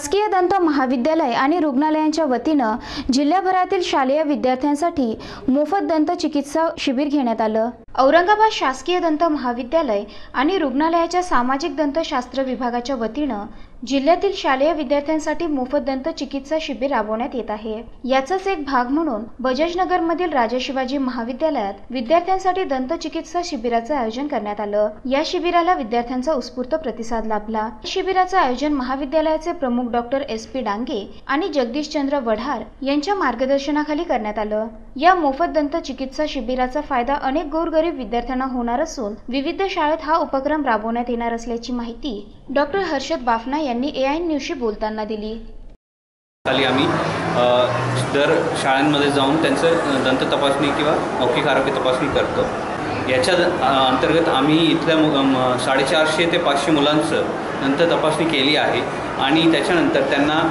शासकीय दंत महाविद्यालय आणि रुग्णालयांच्या वतीनं जिल्ह्याभरातील शालेय विद्यार्थ्यांसाठी मोफत दंत चिकित्सा शिबिर घेण्यात आलं। औरंगाबाद शासकीय दंत महाविद्यालय आणि रुग्णालयाच्या सामाजिक दंतशास्त्र विभागाच्या वतीनं जिल्ह्यातील शालेय विद्यार्थ्यांसाठी मोफत दंत चिकित्सा शिबिर राबवण्यात येत आहे। याचाच एक भाग म्हणून बजाजनगर मधील राजा शिवाजी महाविद्यालयात विद्यार्थ्यांसाठी दंत चिकित्सा शिबिराचे आयोजन करण्यात आलं। या शिबिराला विद्यार्थ्यांचा उत्स्फूर्त प्रतिसाद लाभला। शिबिराचे आयोजन महाविद्यालयाचे प्रमुख डॉक्टर SP डांगे आणि जगदीशचंद्र वढार यांच्या मार्गदर्शनाखाली करण्यात आलं। या मोफत दंत चिकित्सा शिबिराचा फायदा अनेक गोरगरीब विद्यार्थ्यांना होणार असून विविध शाळेत हा उपक्रम राबवण्यात येणार असल्याची माहिती डॉक्टर हर्षद बाफना यांनी AI न्यूजशी बोलताना दिली। खाली आम्ही दर शाळांमध्ये जाऊन त्यांचं दंत तपासणी किंवा मौखिक आरोग्य तपासणी करतो। याच्या अंतर्गत आम्ही इथल्या 450 ते 500 मुलांचं दंत तपासणी केली आहे आणि त्याच्यानंतर त्यांना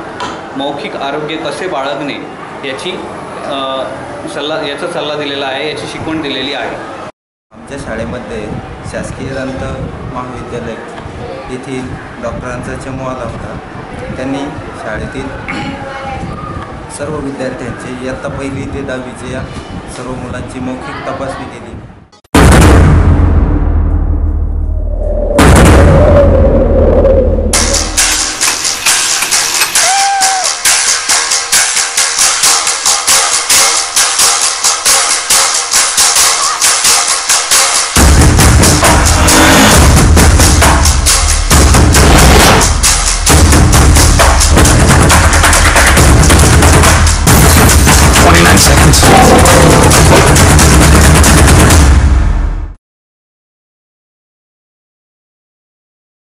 मौखिक आरोग्य कसे बाळगणे याचा सल्ला दिलेला आहे, याची शिकवण दिलेली आहे। आमच्या शाळेमध्ये शासकीय दंत महाविद्यालय येथील डॉक्टरांचा चमू आला होता। त्यांनी शाळेतील सर्व विद्यार्थ्यांची इयत्ता 1ली ते 10वीच्या सर्व मुलांची मौखिक तपासणी केली।